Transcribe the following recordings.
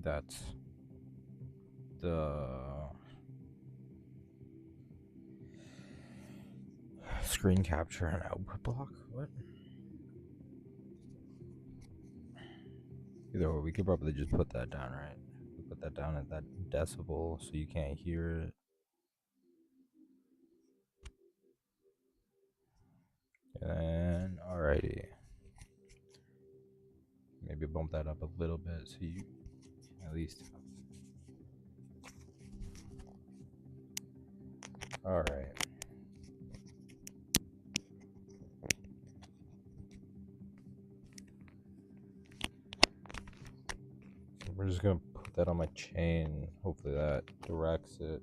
That's the screen capture and output block. What? Either way, we could probably just put that down, right? We put that down at that decibel so you can't hear it. And alrighty. Maybe bump that up a little bit so you at least. Alright. So we're just gonna put that on my chain. Hopefully that directs it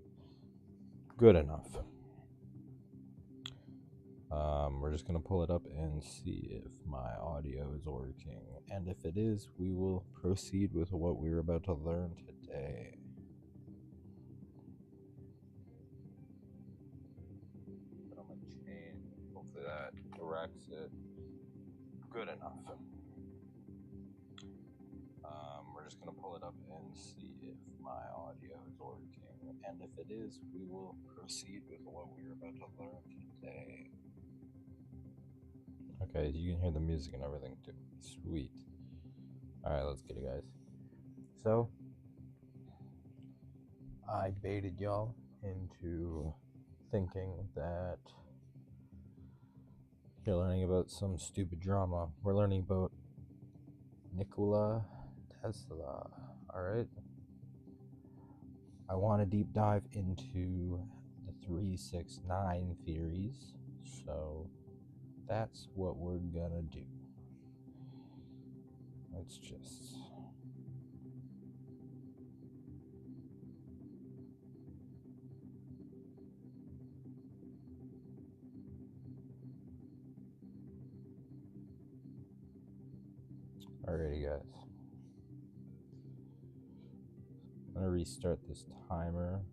good enough. We're just gonna pull it up and see if my audio is working. And if it is, we will proceed with what we're about to learn today. Put on my chain. Hopefully that directs it good enough. We're just gonna pull it up and see if my audio is working. And if it is, we will proceed with what we're about to learn today. Okay, you can hear the music and everything too. Sweet. Alright, let's get it, guys. So, I baited y'all into thinking that you're learning about some stupid drama. We're learning about Nikola Tesla. Alright? I want to deep dive into the 369 theories, so that's what we're gonna do. Let's just. Alrighty, guys. I'm gonna restart this timer.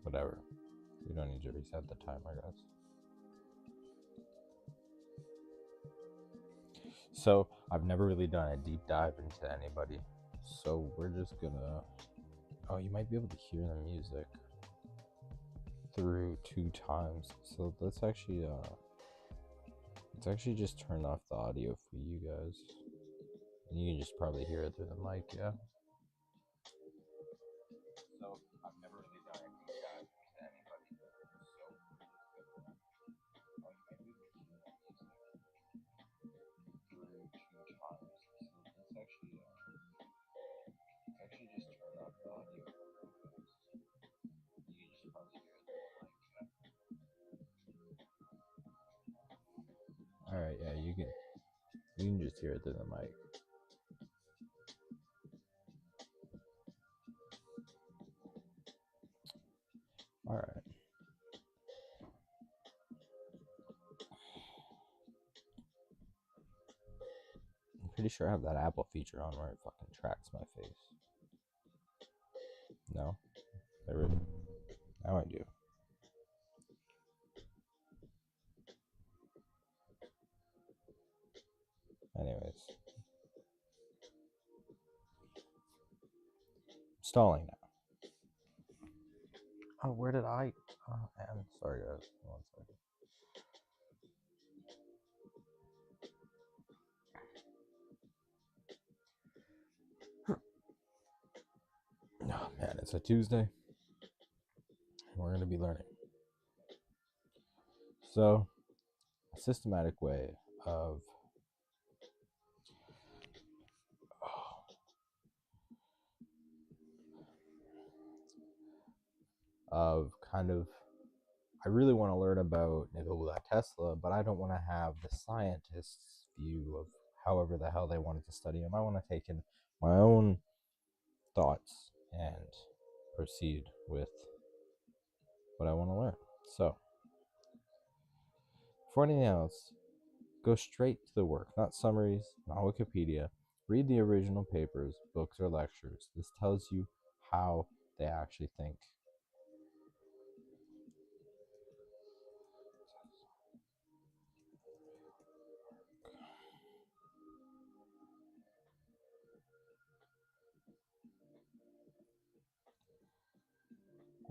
Whatever. We don't need to reset the timer, guys. So, I've never really done a deep dive into anybody. So, we're just gonna. Oh, you might be able to hear the music through 2 times. So, let's actually just turn off the audio for you guys. And you can just probably hear it through the mic, yeah? So, I've never really done a deep dive into anybody. So, through 2 times. So, let's actually just turn off the audio. You can just probably hear it through the mic, yeah? Alright, yeah, you can just hear it through the mic. Alright. I'm pretty sure I have that Apple feature on where it fucking tracks my face. No? There it is. Now I do. Anyways. Stalling now. Oh, where did I? Oh, man. Sorry, guys. 1 second. Oh, man. It's a Tuesday. We're going to be learning. So, a systematic way of kind of I really want to learn about Nikola Tesla, but I don't want to have the scientist's view of however the hell they wanted to study him. I want to take in my own thoughts and proceed with what I want to learn. So, before anything else, Go straight to the work, not summaries, not Wikipedia. Read the original papers, books, or lectures. This tells you how they actually think.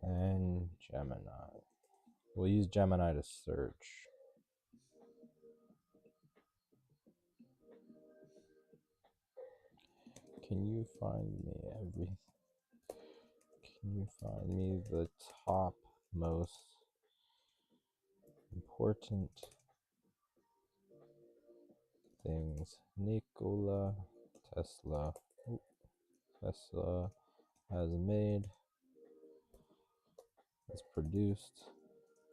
And Gemini. We'll use Gemini to search. Can you find me everything? Can you find me the top most important things Nikola Tesla has made, has produced?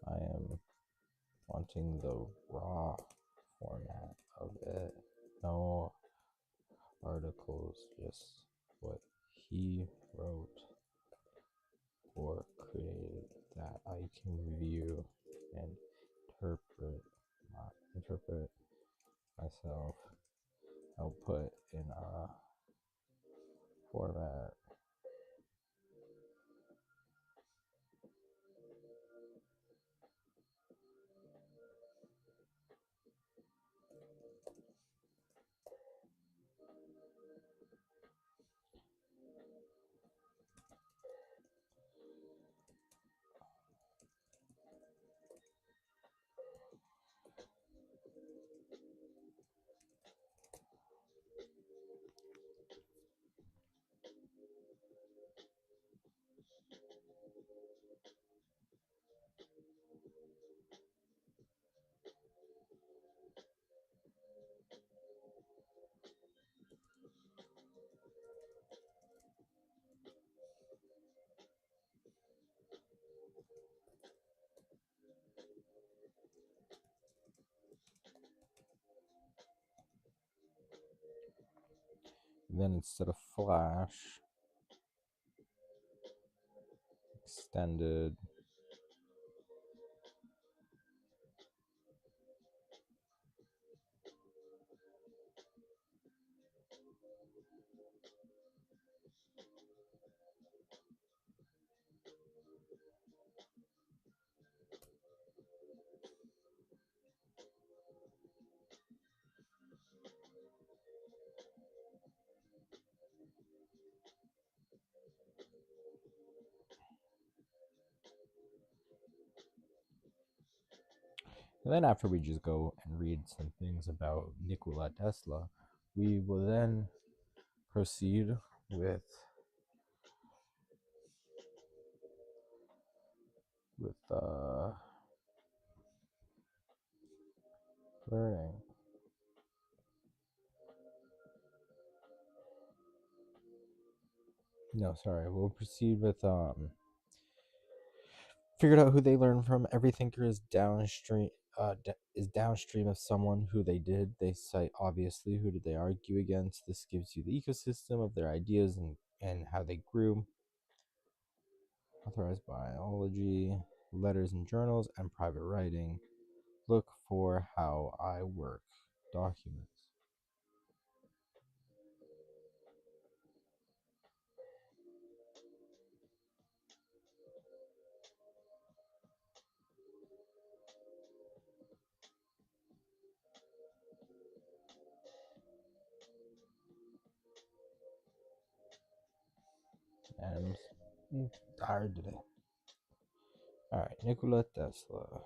I am wanting the raw format of it. No articles, just what he wrote or created that I can review and interpret myself, output in a format. Then instead of Flash, extended. And then after we just go and read some things about Nikola Tesla, we will then proceed with learning. No, sorry. We'll proceed with figured out who they learn from. Every thinker is downstream of someone who they did. They cite obviously who did they argue against. This gives you the ecosystem of their ideas and how they grew. Authorized biology, letters and journals, and private writing. Look for how I work. Documents. And I'm tired today. Alright, Nikola Tesla.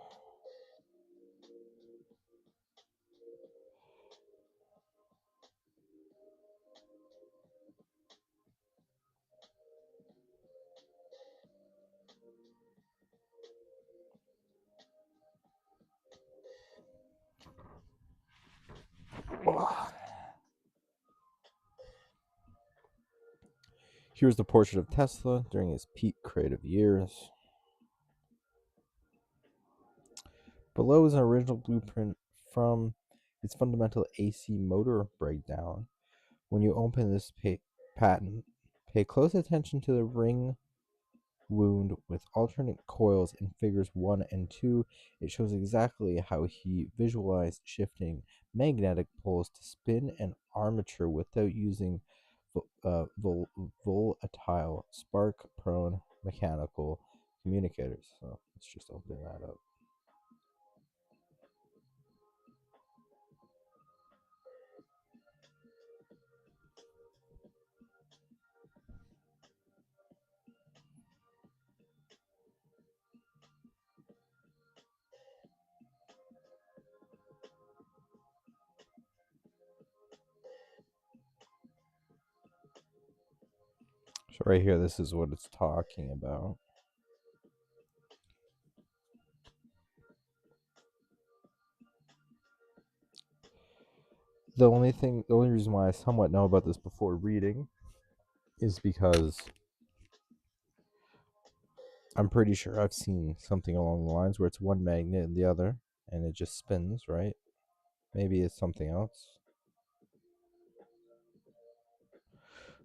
Here's the portrait of Tesla during his peak creative years. Below is an original blueprint from its fundamental AC motor breakdown. When you open this patent, pay close attention to the ring wound with alternate coils in figures 1 and 2. It shows exactly how he visualized shifting magnetic poles to spin an armature without using volatile, spark prone mechanical communicators. So let's just open that up. So right here, this is what it's talking about. The only reason why I somewhat know about this before reading is because I'm pretty sure I've seen something along the lines where it's one magnet and the other, and it just spins, right? Maybe it's something else.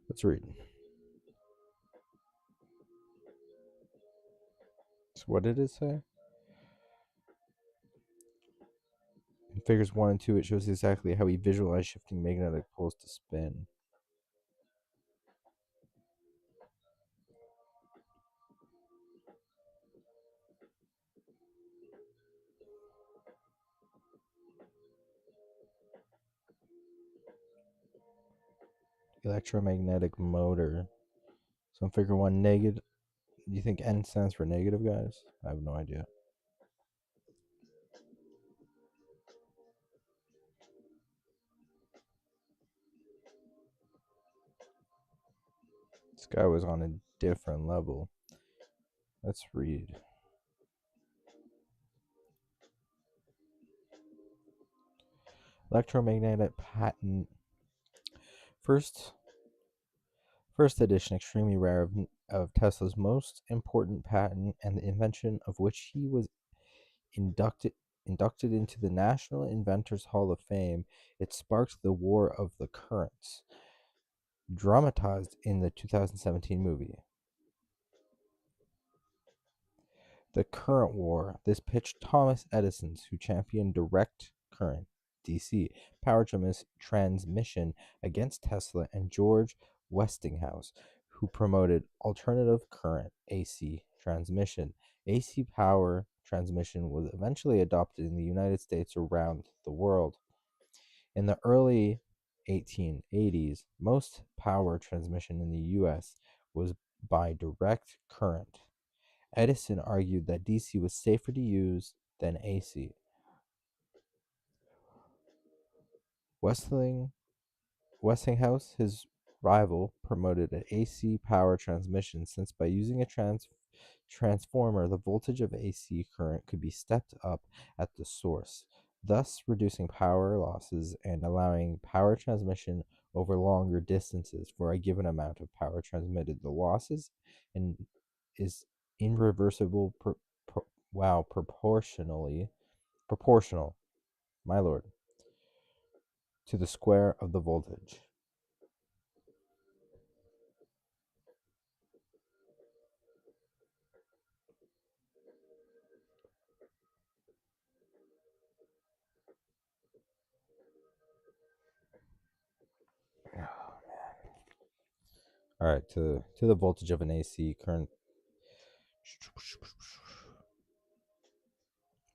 Let's read. So what did it say? In figures 1 and 2, it shows exactly how he visualized shifting magnetic poles to spin. Electromagnetic motor. So in figure 1, negative. Do you think N stands for negative, guys? I have no idea. This guy was on a different level. Let's read. Electromagnetic patent. First edition, extremely rare, of Tesla's most important patent, and the invention of which he was inducted into the National Inventors Hall of Fame. It sparked the War of the Currents, dramatized in the 2017 movie The Current War. This pitched Thomas Edison, who championed direct current (DC) power transmission, against Tesla, and George Westinghouse, who promoted alternative current (AC) transmission. AC power transmission was eventually adopted in the United States around the world. In the early 1880s, most power transmission in the US was by direct current. Edison argued that DC was safer to use than AC. Westinghouse, his rival, promoted an AC power transmission, since by using a transformer, the voltage of AC current could be stepped up at the source, thus reducing power losses and allowing power transmission over longer distances for a given amount of power transmitted. The losses and is irreversible proportional, my lord, to the square of the voltage. All right, to the voltage of an AC current.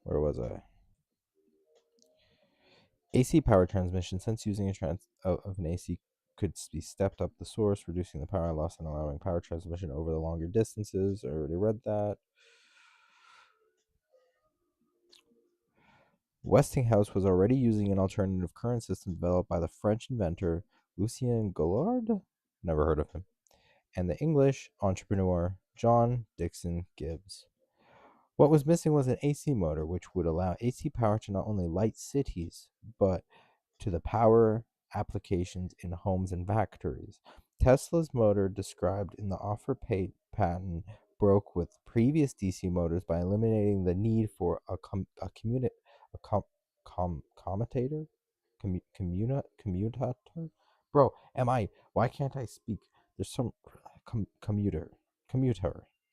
Where was I? AC power transmission, since using of an AC could be stepped up the source, reducing the power loss and allowing power transmission over the longer distances. I already read that. Westinghouse was already using an alternative current system developed by the French inventor Lucien Goulard, never heard of him, and the English entrepreneur John Dixon Gibbs. What was missing was an AC motor, which would allow AC power to not only light cities, but to the power applications in homes and factories. Tesla's motor, described in the offer patent, broke with previous DC motors by eliminating the need for commutator, commutator. Bro, why can't I speak? There's some commuter.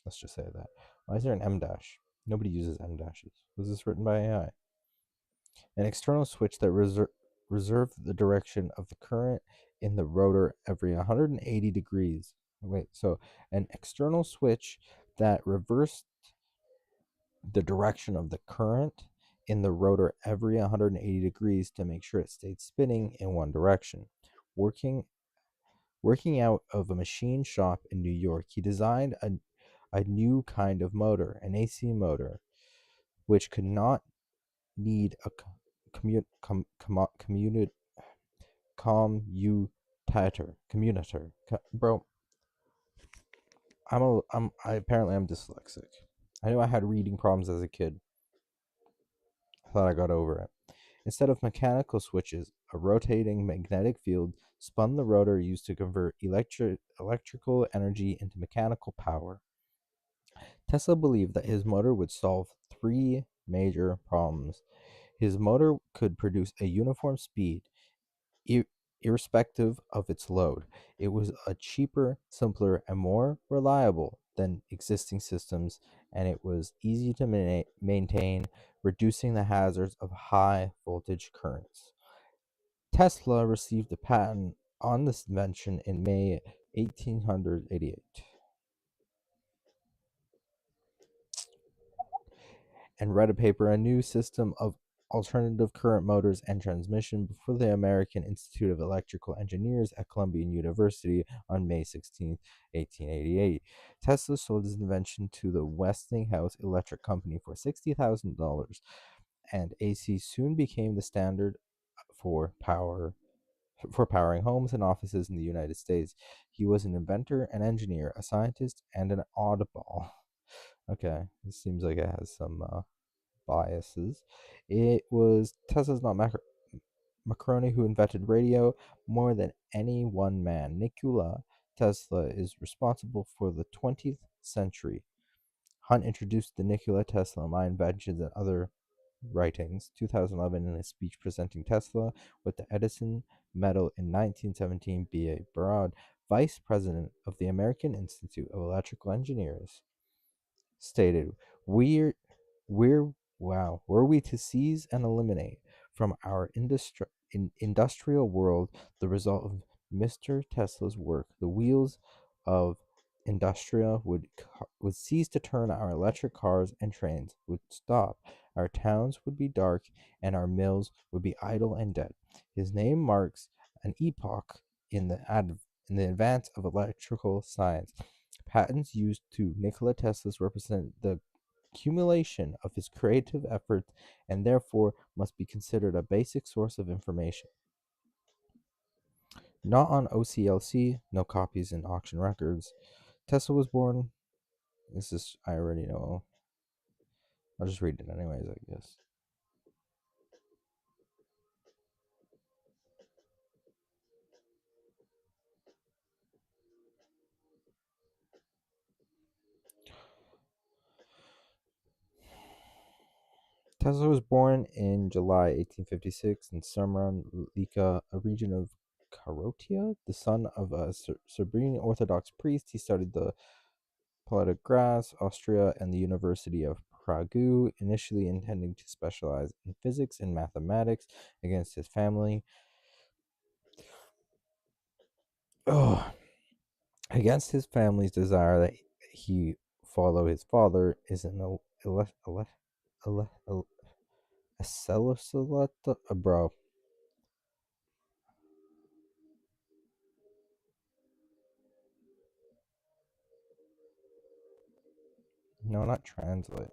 Let's just say that. Why is there an M dash? Nobody uses M dashes. Was this written by AI? An external switch that reserved the direction of the current in the rotor every 180 degrees. Wait, so an external switch that reversed the direction of the current in the rotor every 180 degrees to make sure it stayed spinning in one direction. Working out of a machine shop in New York, he designed a new kind of motor, an AC motor, which could not need a commutator. Bro, apparently I'm dyslexic. I knew I had reading problems as a kid. I thought I got over it. Instead of mechanical switches, a rotating magnetic field spun the rotor used to convert electrical energy into mechanical power. Tesla believed that his motor would solve three major problems. His motor could produce a uniform speed, irrespective of its load. It was a cheaper, simpler, and more reliable than existing systems, and it was easy to maintain, reducing the hazards of high voltage currents. Tesla received a patent on this invention in May 1888 and read a paper, A New System of Alternative Current Motors and Transmission, before the American Institute of Electrical Engineers at Columbia University on May 16, 1888. Tesla sold his invention to the Westinghouse Electric Company for $60,000, and AC soon became the standard for powering homes and offices in the United States. He was an inventor, an engineer, a scientist, and an oddball. Okay, this seems like it has some biases. It was Tesla's, not Marconi, who invented radio more than any one man. Nikola Tesla is responsible for the 20th century. Hunt introduced the Nikola Tesla, My Inventions, and Other Writings, 2011, in a speech presenting Tesla with the Edison Medal in 1917. B.A. Barad, vice president of the American Institute of Electrical Engineers, stated, we're were we to seize and eliminate from our industrial world the result of Mr. Tesla's work, the wheels of industria would cease to turn, our electric cars and trains would stop, our towns would be dark, and our mills would be idle and dead. His name marks an epoch in the advance of electrical science. Patents used to Nikola Tesla's represent the accumulation of his creative efforts and therefore must be considered a basic source of information. Not on OCLC, no copies in auction records. Tesla was born. This is, I already know. I'll just read it anyways, I guess. Tesla was born in July 1856 in Samran, Lika, a region of Karotia. The son of a Serbian Orthodox priest, he studied the Poetic Graz, Austria, and the University of Prague, initially intending to specialize in physics and mathematics. Against his family, against his family's desire that he follow his father, is an bro. No, not translate.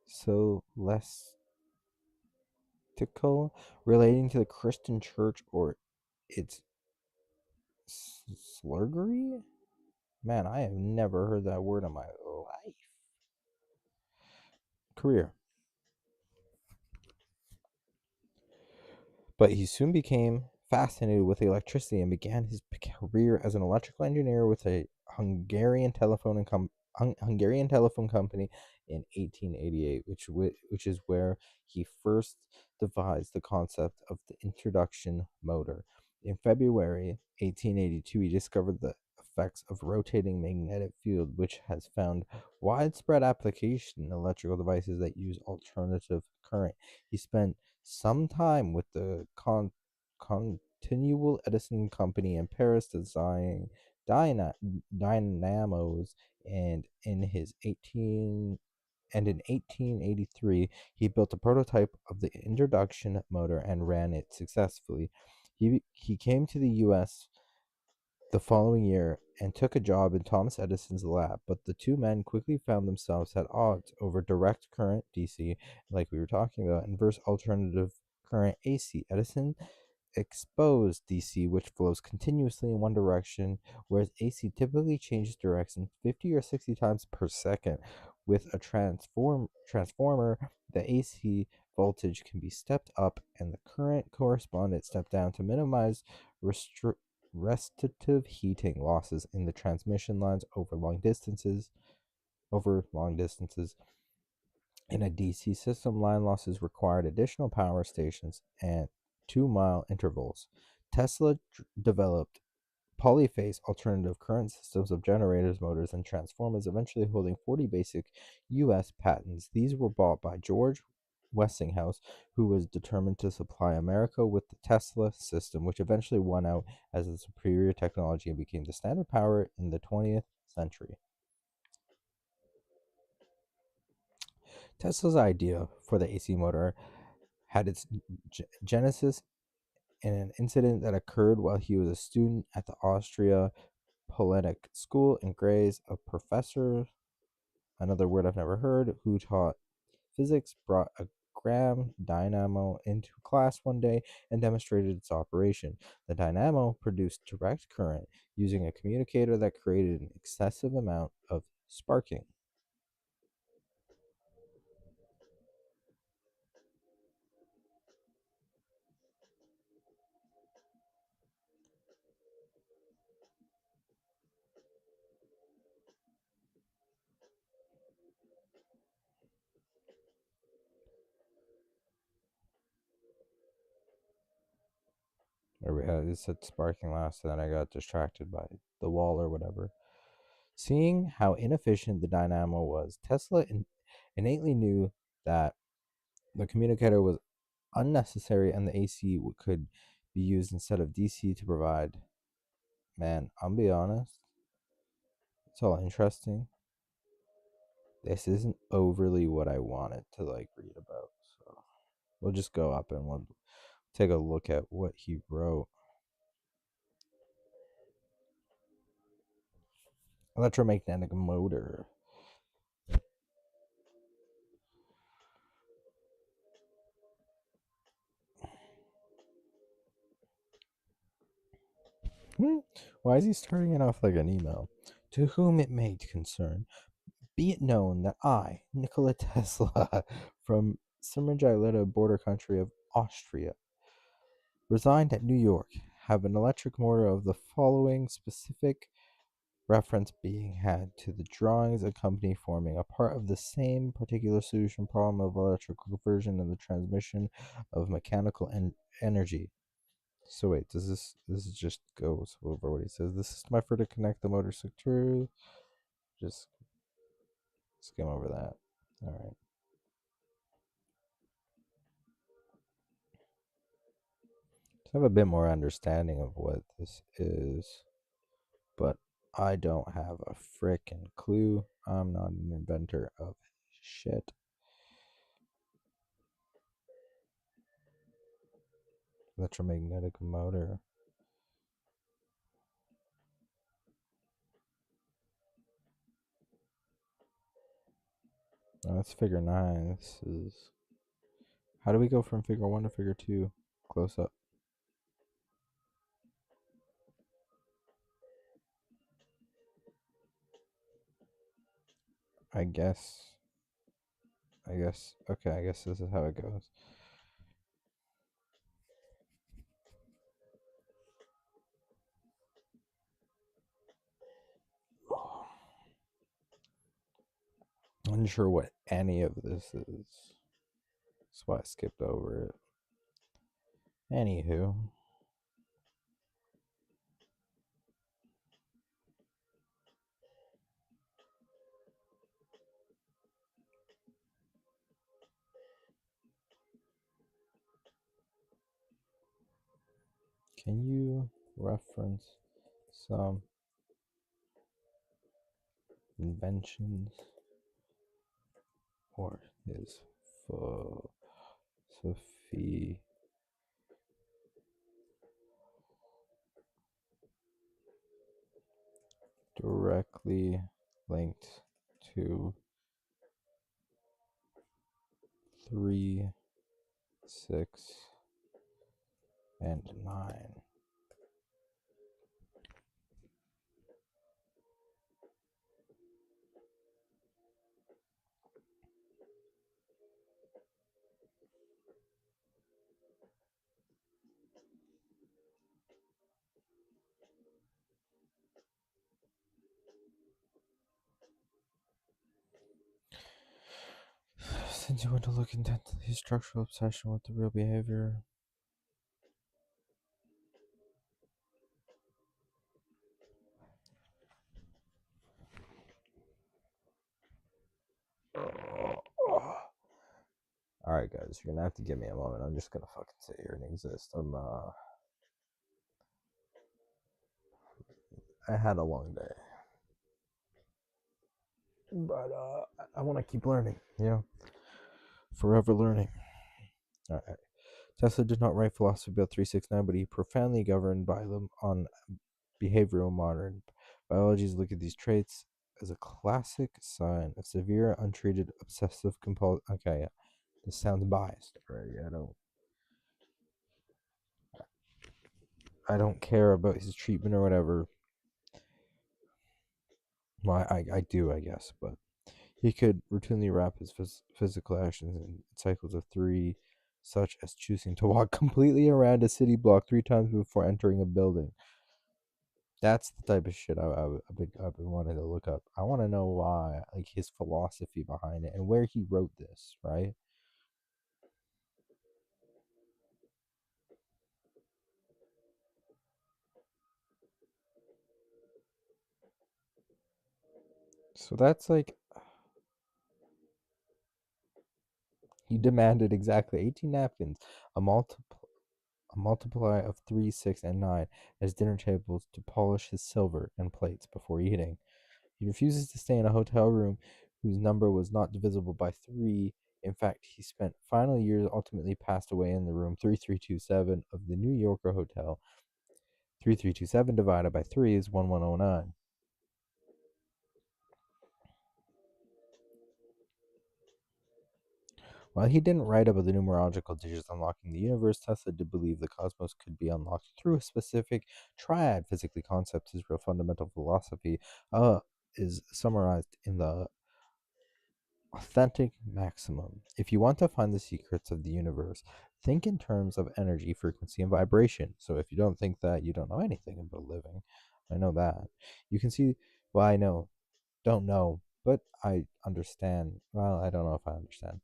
Celestical, relating to the Christian church or its slurgery? Man, I have never heard that word in my life. Career. But he soon became fascinated with electricity and began his career as an electrical engineer with a Hungarian telephone company in 1888, which is where he first devised the concept of the introduction motor. In February 1882, he discovered the effects of rotating magnetic field, which has found widespread application in electrical devices that use alternative current. He spent some time with the Continual Edison Company in Paris designing dynamos, and in 1883 he built a prototype of the induction motor and ran it successfully. He came to the US the following year and took a job in Thomas Edison's lab, but the two men quickly found themselves at odds over direct current DC, like we were talking about, and versus alternative current AC. Edison exposed DC, which flows continuously in one direction, whereas AC typically changes direction 50 or 60 times per second. With a transformer, the AC voltage can be stepped up and the current correspondent stepped down to minimize restitutive heating losses in the transmission lines over long distances. In a DC system, line losses required additional power stations and 2-mile intervals. Tesla developed polyphase alternative current systems of generators, motors, and transformers, eventually holding 40 basic U.S. patents. These were bought by George Westinghouse, who was determined to supply America with the Tesla system, which eventually won out as a superior technology and became the standard power in the 20th century. Tesla's idea for the AC motor had its genesis in an incident that occurred while he was a student at the Austria Polytechnic School in Graz. A professor, another word I've never heard, who taught physics, brought a Graham dynamo into class one day and demonstrated its operation. The dynamo produced direct current using a commutator that created an excessive amount of sparking. It said sparking last, and then I got distracted by the wall or whatever. Seeing how inefficient the dynamo was, Tesla innately knew that the communicator was unnecessary and the AC could be used instead of DC to provide. Man, I'll be honest, it's all interesting. This isn't overly what I wanted to read about, so we'll just go up and we'll take a look at what he wrote. Electromagnetic motor. Why is he starting it off like an email? To whom it may concern, be it known that I, Nikola Tesla, from Smerjalita border country of Austria, resigned at New York, have an electric motor of the following specific reference being had to the drawings accompany forming a part of the same particular solution problem of electrical conversion and the transmission of mechanical energy. So wait, does this just goes over what he says? The system effort to connect the motor securely. Just skim over that. All right. To have a bit more understanding of what this is, but I don't have a frickin' clue. I'm not an inventor of shit. Electromagnetic motor. Oh, that's figure 9. This is. How do we go from figure 1 to figure 2? Close up. I guess. Okay, I guess this is how it goes. sure what any of this is. That's why I skipped over it. Anywho. Can you reference some inventions or his philosophy directly linked to 3, 6, and 9? Since you want to look intently, structural obsession with the real behavior. Alright, guys, you're gonna have to give me a moment. I'm just gonna fucking sit here and exist. I had a long day. But, I wanna keep learning, you know? Forever learning. Alright. Tesla did not write philosophy about 369, but he profoundly governed by them on behavioral modern biology's look at these traits as a classic sign of severe, untreated, obsessive compulsive. Okay, yeah. This sounds biased already. I don't care about his treatment or whatever. Well, I do, I guess, but he could routinely wrap his physical actions in cycles of 3, such as choosing to walk completely around a city block 3 times before entering a building. That's the type of shit I've been wanting to look up. I want to know why, like his philosophy behind it and where he wrote this, right? So that's like he demanded exactly 18 napkins, a multiply of 3, 6, and 9 as dinner tables to polish his silver and plates before eating. He refuses to stay in a hotel room whose number was not divisible by 3. In fact, he spent final years ultimately passed away in the room 3327 of the New Yorker Hotel. 3327 divided by 3 is 1109. While he didn't write about the numerological digits unlocking the universe, Tesla did believe the cosmos could be unlocked through a specific triad physically concept. His real fundamental philosophy is summarized in the authentic maximum. If you want to find the secrets of the universe, think in terms of energy, frequency, and vibration. So if you don't think that, you don't know anything about living. I know that. You can see, well, I know, don't know, but I understand. Well, I don't know if I understand.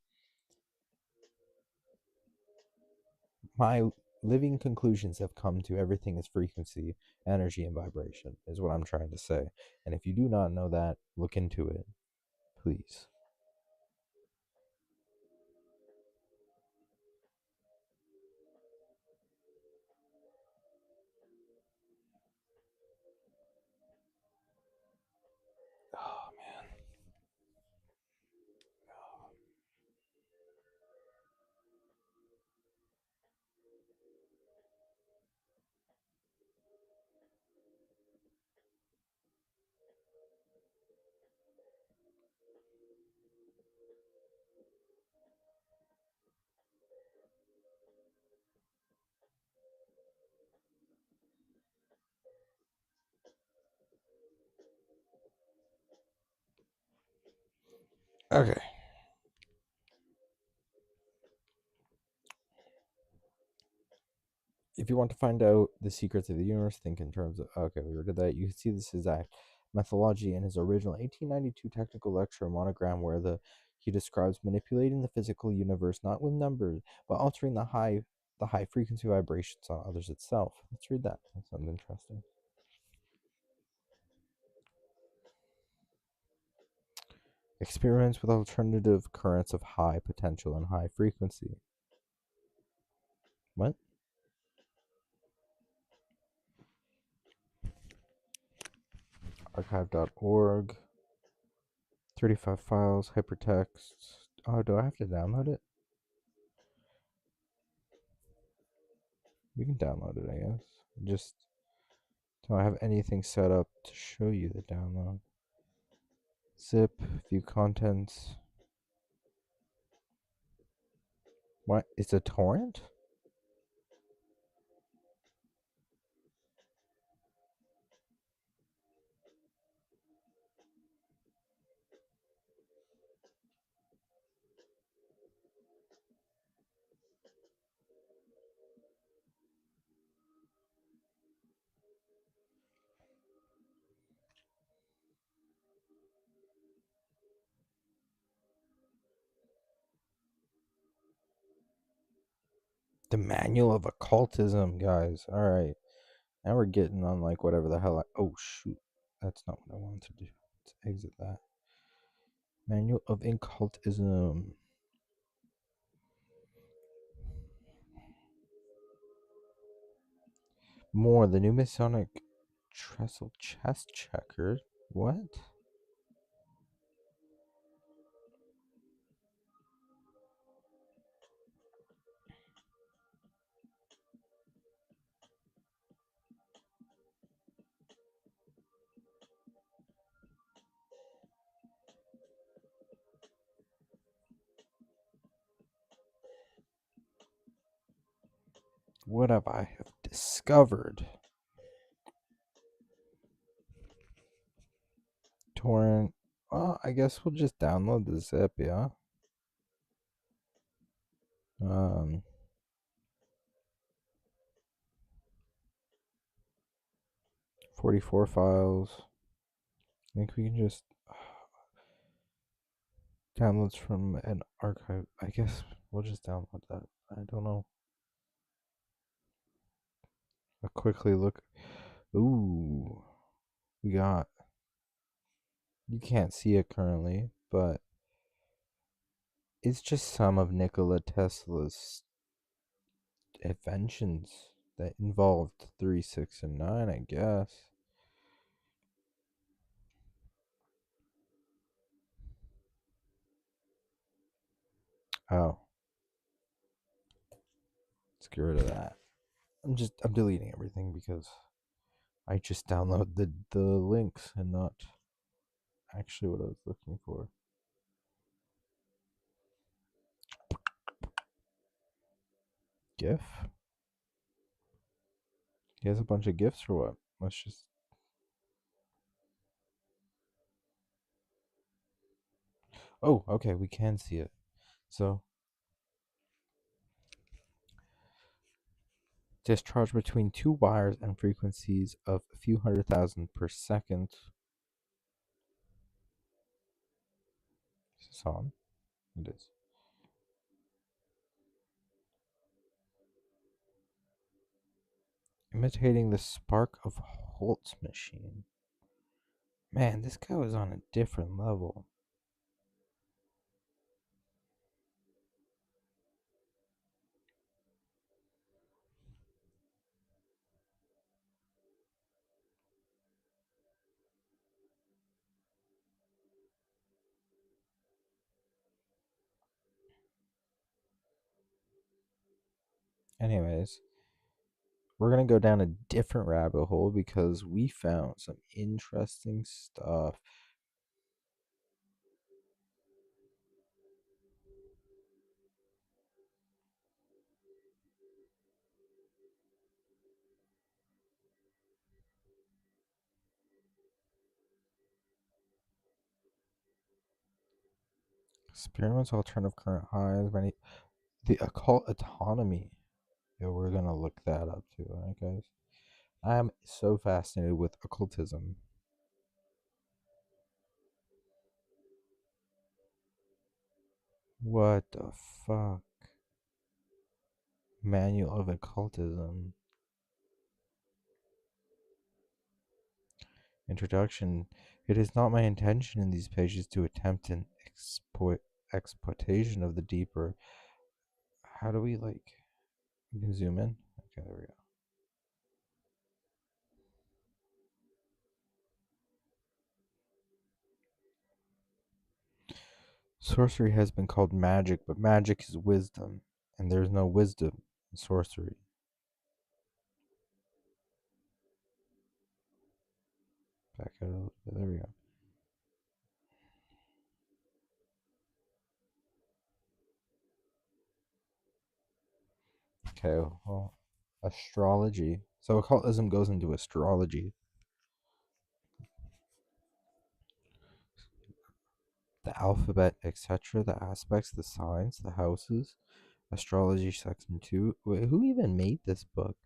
My living conclusions have come to everything is frequency, energy, and vibration, is what I'm trying to say. And if you do not know that, look into it, please. Oh, man. Okay. If you want to find out the secrets of the universe, think in terms of, okay, we already did that. You can see this exact methodology in his original 1892 technical lecture monogram, where he describes manipulating the physical universe not with numbers, but altering the high frequency vibrations on others itself. Let's read that. That sounds interesting. Experiments with alternative currents of high potential and high frequency. What? Archive.org. 35 files, hypertext. Oh, do I have to download it? We can download it, I guess. Just don't have anything set up to show you the download. Zip, view contents. What? It's a torrent? The Manual of Occultism, guys. Alright. Now we're getting on like whatever the hell oh shoot. That's not what I wanted to do. Let's exit that. Manual of Occultism. More, the new Masonic trestle chest checker. What? What have I have discovered? Torrent. Well, I guess we'll just download the zip, yeah. 44 files. I think we can just downloads from an archive. I guess we'll just download that. I don't know. I'll quickly look. Ooh, we got. You can't see it currently, but it's just some of Nikola Tesla's inventions that involved 3, 6, and 9, I guess. Oh. Let's get rid of that. I'm deleting everything because I just download the links and not actually what I was looking for. GIF? He has a bunch of GIFs or what? Let's just. Oh, okay, we can see it. So, discharge between two wires and frequencies of a few 100,000 per second. Is this on? It is. Imitating the spark of Holt's machine. Man, this guy was on a different level. Anyways, we're going to go down a different rabbit hole because we found some interesting stuff. Experiments, alternative current highs, the occult autonomy. Yeah, we're going to look that up too, alright, guys? I am so fascinated with occultism. What the fuck? Manual of Occultism. Introduction. It is not my intention in these pages to attempt an exploitation of the deeper. How do we like? We can zoom in. Okay, there we go. Sorcery has been called magic, but magic is wisdom, and there is no wisdom in sorcery. Back out a little bit. There we go. Okay, well, astrology. So occultism goes into astrology. The alphabet, etc., the aspects, the signs, the houses. Astrology section 2. Wait, who even made this book?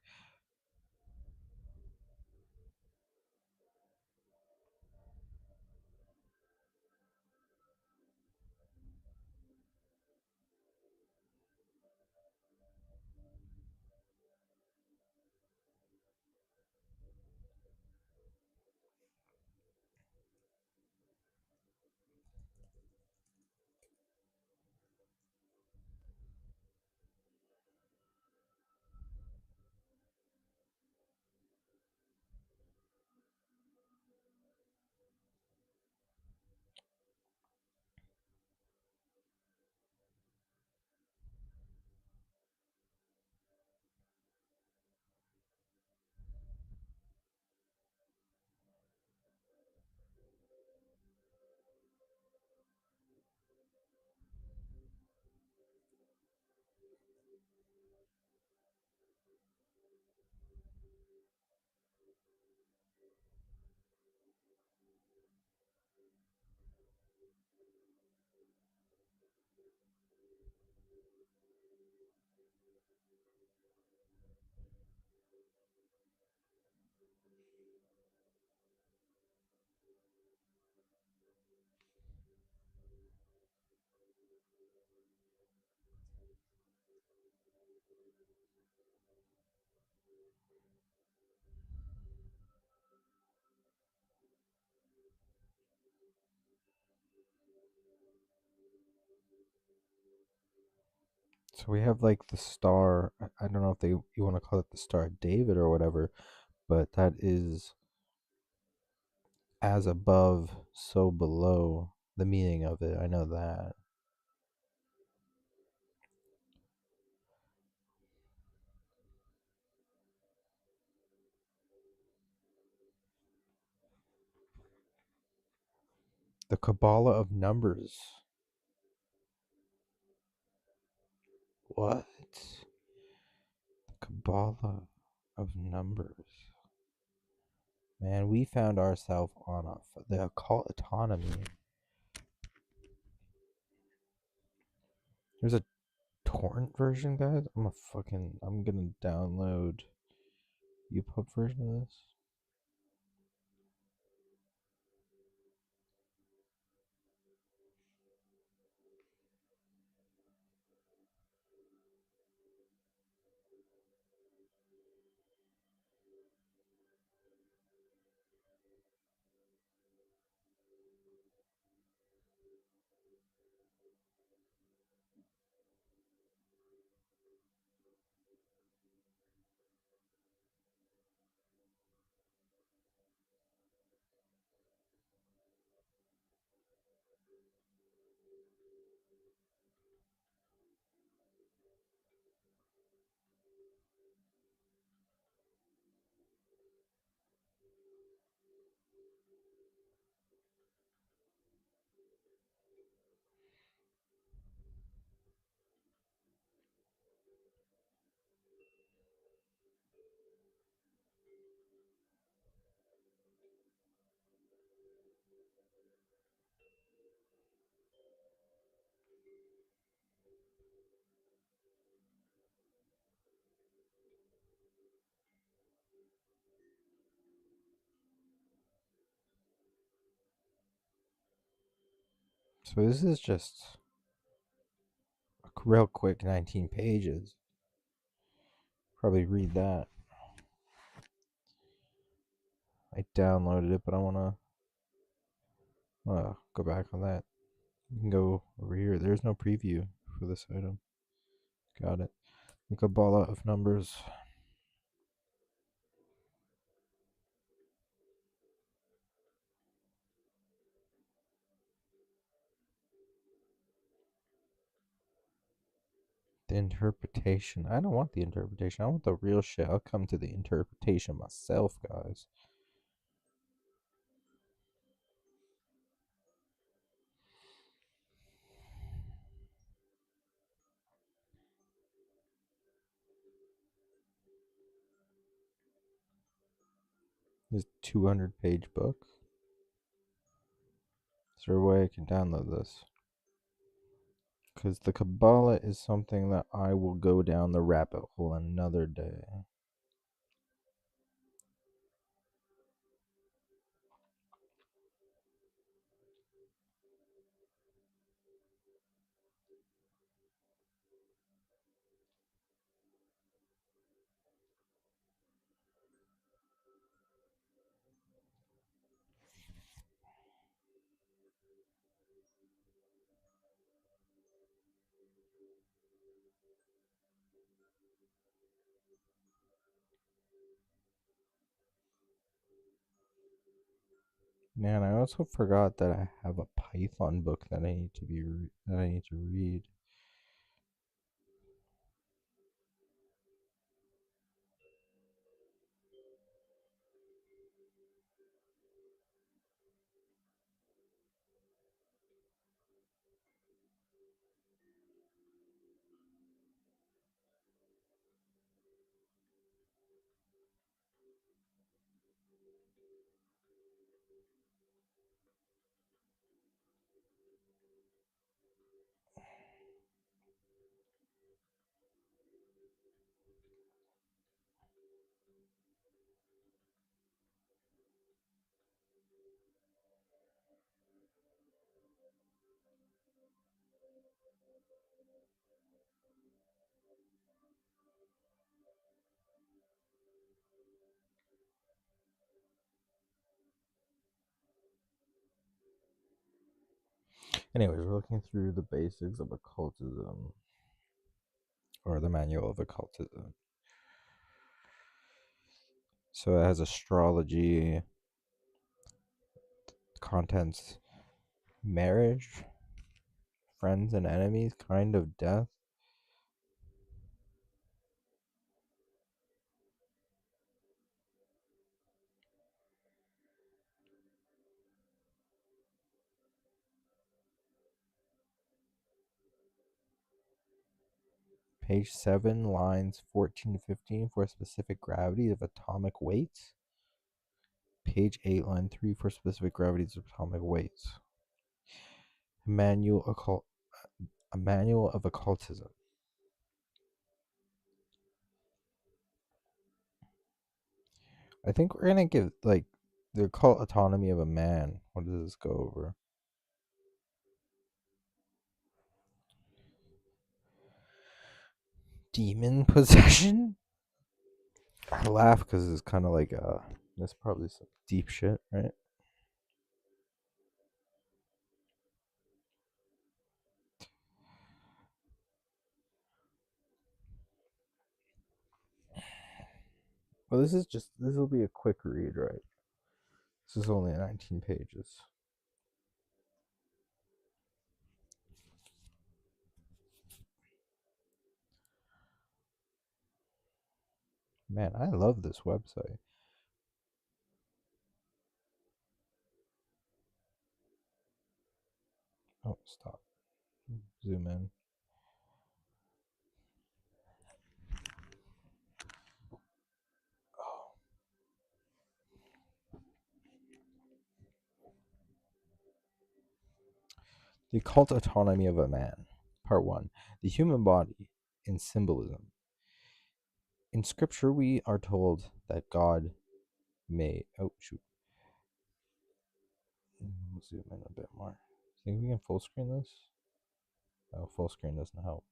So we have like the star. I don't know if you want to call it the Star of David or whatever, but that is as above, so below. The meaning of it, I know that. The Kabbalah of numbers. What? Kabbalah of numbers. Man, we found ourselves on the occult autonomy. There's a torrent version, guys. I'm gonna download EPUB version of this. So this is just real quick, 19 pages. Probably read that. I downloaded it, but I want to go back on that. You can go over here. There's no preview for this item. Got it. The Kabbalah of Numbers. The interpretation. I don't want the interpretation. I want the real shit. I'll come to the interpretation myself, guys. This 200-page book. Is there a way I can download this? Because the Kabbalah is something that I will go down the rabbit hole another day. Man, I also forgot that I have a Python book that I need to read. Anyways, we're looking through the basics of occultism, or the manual of occultism. So it has astrology, contents, marriage, friends and enemies, kind of death. Page 7, lines 14 to 15 for specific gravities of atomic weights. Page 8, line 3 for specific gravities of atomic weights. A manual of occultism. I think we're gonna give like the occult autonomy of a man. What does this go over? Demon possession? I laugh because it's kind of like that's probably some deep shit, right? Well, this will be a quick read, right? This is only 19 pages. Man, I love this website. Oh, stop. Zoom in. Oh. The occult autonomy of a man. Part 1. The human body in symbolism. In scripture, we are told that God made. Oh, shoot. Zoom in a bit more. Think we can full screen this? Oh, full screen doesn't help.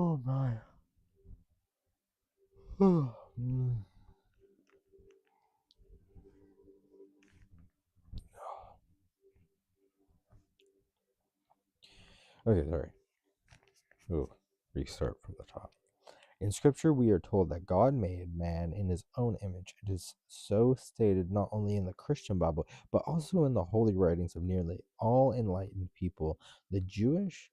Oh my. Mm. Okay, sorry. Ooh, restart from the top. In Scripture, we are told that God made man in his own image. It is so stated not only in the Christian Bible, but also in the holy writings of nearly all enlightened people. The Jewish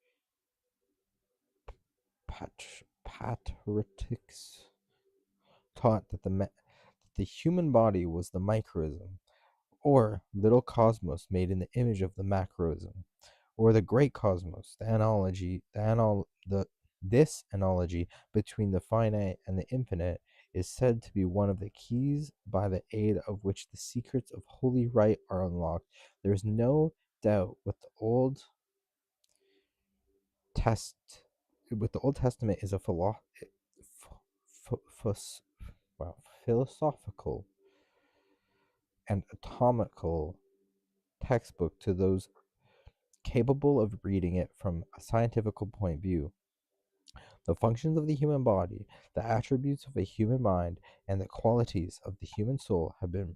patriarchs taught that the human body was the microcosm, or little cosmos made in the image of the macrocosm, or the great cosmos, this analogy between the finite and the infinite is said to be one of the keys by the aid of which the secrets of holy rite are unlocked. There is no doubt Test with the Old Testament is a wow, philosophical and atomical textbook to those capable of reading it from a scientific point of view. The functions of the human body, the attributes of a human mind, and the qualities of the human soul have been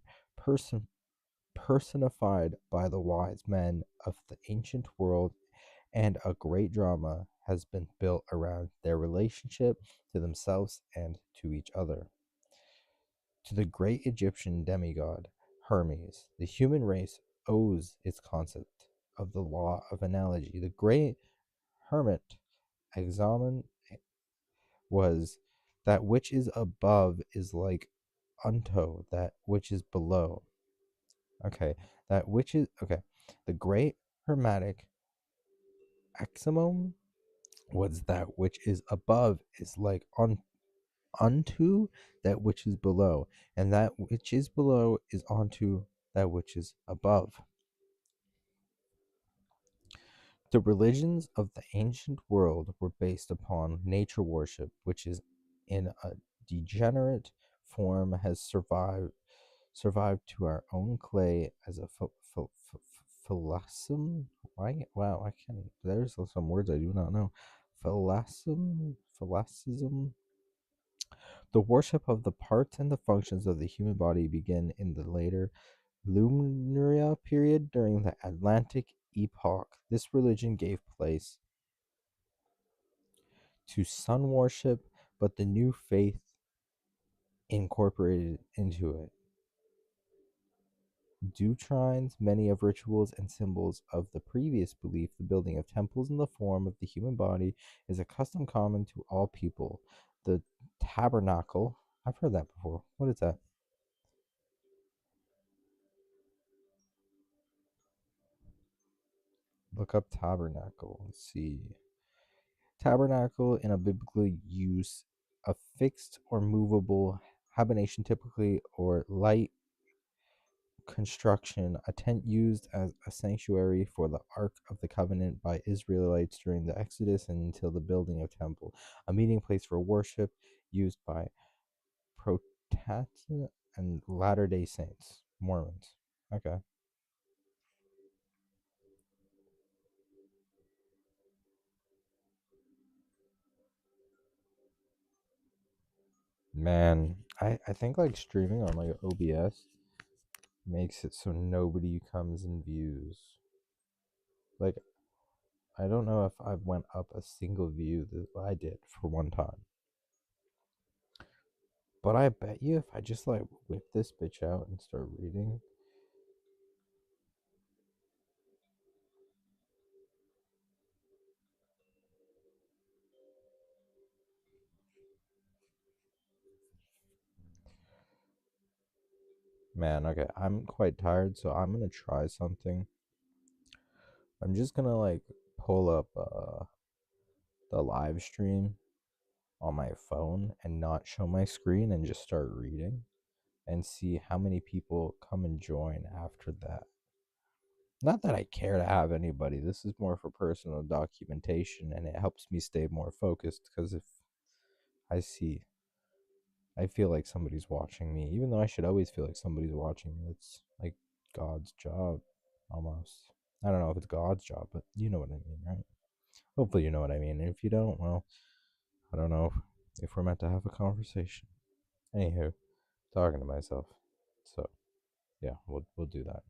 personified by the wise men of the ancient world, and a great drama has been built around their relationship to themselves and to each other. To the great Egyptian demigod Hermes, the human race owes its concept of the law of analogy. The great hermit examined was that which is above is like unto that which is below. Okay, that which is okay. The great hermetic axiom was that which is above is like unto that which is below, and that which is below is onto that which is above. The religions of the ancient world were based upon nature worship, which is in a degenerate form has survived to our own clay as a philosophy. Why? Wow, I can't. There's some words I do not know. Philosophism. The worship of the parts and the functions of the human body began in the later Lemuria period during the Atlantic epoch. This religion gave place to sun worship, but the new faith incorporated into it. Deuterines, many of rituals and symbols of the previous belief, the building of temples in the form of the human body, is a custom common to all people. The tabernacle, I've heard that before. What is that? Look up tabernacle. Let's see. Tabernacle in a biblical use, a fixed or movable habitation, typically, or light construction, a tent used as a sanctuary for the Ark of the Covenant by Israelites during the Exodus and until the building of temple, a meeting place for worship used by Protestant and Latter-day Saints, Mormons. Okay. Man, I think like streaming on like OBS makes it so nobody comes and views. Like I don't know if I went up a single view that I did for one time. But I bet you if I just like whip this bitch out and start reading, man, okay, I'm quite tired, so I'm gonna try something. I'm just gonna like pull up the live stream on my phone and not show my screen and just start reading and see how many people come and join after that. Not that I care to have anybody. This is more for personal documentation and it helps me stay more focused because if I see I feel like somebody's watching me, even though I should always feel like somebody's watching me. It's like God's job, almost. I don't know if it's God's job, but you know what I mean, right? Hopefully, you know what I mean. And if you don't, well, I don't know if we're meant to have a conversation. Anywho, talking to myself. So, yeah, we'll do that.